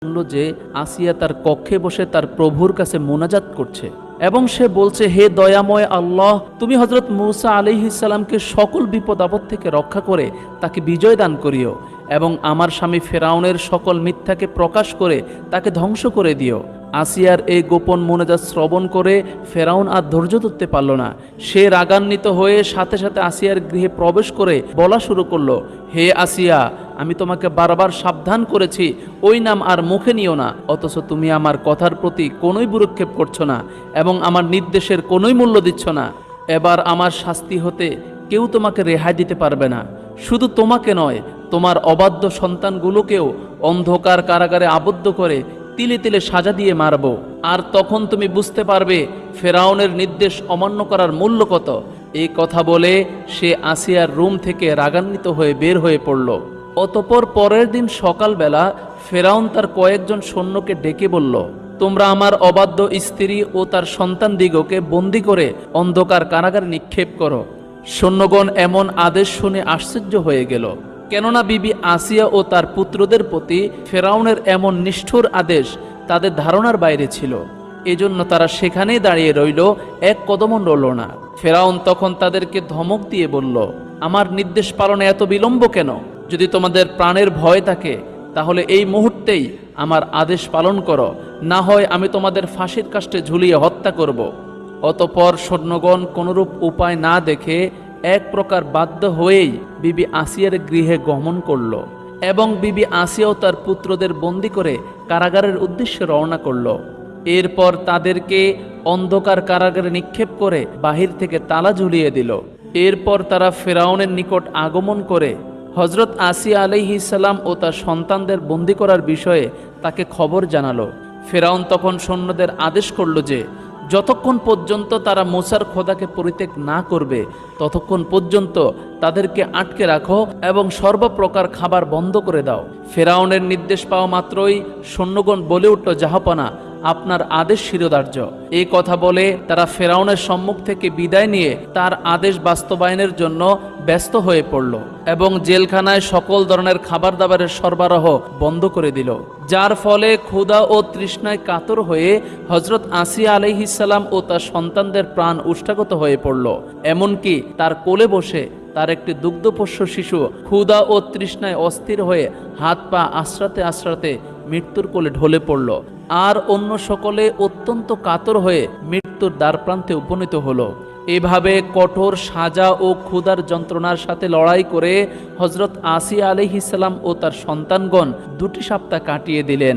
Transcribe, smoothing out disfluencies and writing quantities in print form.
শুনল যে আসিয়া তার কক্ষে বসে তার প্রভুর কাছে মোনাজাত করছে এবং সে বলছে, হে দয়াময় আল্লাহ, তুমি হযরত মূসা আলাইহিস সালামকে সকল বিপদ আপদ থেকে রক্ষা করে তাকে বিজয় দান করিও এবং আমার স্বামী ফেরাউনের সকল মিথ্যাকে প্রকাশ করে তাকে ধ্বংস করে দিও। আসিয়ার এই গোপন মোনাজাত শ্রবণ করে ফেরাউন আর ধৈর্য ধরতে পারল না। সে রাগান্বিত হয়ে সাথে সাথে আসিয়ার গৃহে প্রবেশ করে বলা শুরু করলো, হে আসিয়া, আমি তোমাকে বারবার সাবধান করেছি ওই নাম আর মুখে নিও না, অথচ তুমি আমার কথার প্রতি কোনোই ভ্রূক্ষেপ করছো না এবং আমার নির্দেশের কোনোই মূল্য দিচ্ছ না। এবার আমার শাস্তি হতে কেউ তোমাকে রেহাই দিতে পারবে না। শুধু তোমাকে নয়, তোমার অবাধ্য সন্তানগুলোকেও অন্ধকার কারাগারে আবদ্ধ করে তিলে তিলে সাজা দিয়ে মারব। আর তখন তুমি বুঝতে পারবে ফেরাউনের নির্দেশ অমান্য করার মূল্য কত। এই কথা বলে সে আসিয়ার রুম থেকে রাগান্বিত হয়ে বের হয়ে পড়ল। অতঃপর পরের দিন সকালবেলা ফেরাউন তার কয়েকজন সৈন্যকে ডেকে বলল, তোমরা আমার অবাধ্য স্ত্রী ও তার সন্তান দিগকে বন্দী করে অন্ধকার কারাগারে নিক্ষেপ করো। সৈন্যগণ এমন আদেশ শুনে আশ্চর্য হয়ে গেল, কেননা বিবি আসিয়া ও তার পুত্রদের প্রতি ফেরাউনের এমন নিষ্ঠুর আদেশ তাদের ধারণার বাইরে ছিল। এজন্য তারা সেখানেই দাঁড়িয়ে রইল, এক কদমও নড়ল না। ফেরাউন তখন তাদেরকে ধমক দিয়ে বলল, আমার নির্দেশ পালনে এত বিলম্ব কেন? যদি তোমাদের প্রাণের ভয় থাকে তাহলে এই মুহূর্তেই আমার আদেশ পালন করো, না হয় আমি তোমাদের ফাঁসির কাস্টে ঝুলিয়ে হত্যা করব। অতঃপর সৈন্যগণ কোনরূপ উপায় না দেখে এক প্রকার বাধ্য হয়েই বিবি আসিয়ার গৃহে গমন করল এবং বিবি আসিয়াও তার পুত্রদের বন্দী করে কারাগারের উদ্দেশ্যে রওনা করল। এরপর তাদেরকে অন্ধকার কারাগারে নিক্ষেপ করে বাহির থেকে তালা ঝুলিয়ে দিল। এরপর তারা ফেরাউনের নিকট আগমন করে হযরত আসিয়া আলাইহিস সালাম ও তার সন্তানদের বন্দী করার বিষয়ে তাকে খবর জানালো। ফেরাউন তখন সৈন্যদের আদেশ করল যে যতক্ষণ পর্যন্ত তারা মূসার খোদাকে পরিত্যাগ না করবে ততক্ষণ পর্যন্ত তাদেরকে আটকে রাখো এবং সর্বপ্রকার খাবার বন্ধ করে দাও। ফেরাউনের নির্দেশ পাওয়া মাত্রই সৈন্যগণ বলে উঠল, জাহাপনা, আপনার আদেশ শিরোধার্য। এই কথা বলে তারা ফেরাউনের সম্মুখ থেকে বিদায় নিয়ে তার আদেশ বাস্তবায়নের জন্য ব্যস্ত হয়ে পড়ল এবং জেলখানায় সকল ধরনের খাবার দাবারের সরবরাহ বন্ধ করে দিল, যার ফলে ক্ষুধা ও তৃষ্ণায় কাতর হয়ে হযরত আসিয়া আলাইহিস সালাম ও তার সন্তানদের প্রাণ উষ্টাগত হয়ে পড়ল। এমনকি তার কোলে বসে তার একটি দুগ্ধপোষ্য শিশু ক্ষুধা ও তৃষ্ণায় অস্থির হয়ে হাত পা আশ্রাতে আশ্রাতে মৃত্যুর কোলে ঢলে পড়ল। আর অন্য সকলে অত্যন্ত কাতর হয়ে মৃত্যুর দ্বারপ্রান্তে উপনীত হলো। এভাবে কঠোর সাজা ও ক্ষুধার যন্ত্রণার সাথে লড়াই করে হযরত আসিয়া আলাইহিস সালাম ও তার সন্তানগণ 2 সপ্তাহ কাটিয়ে দিলেন।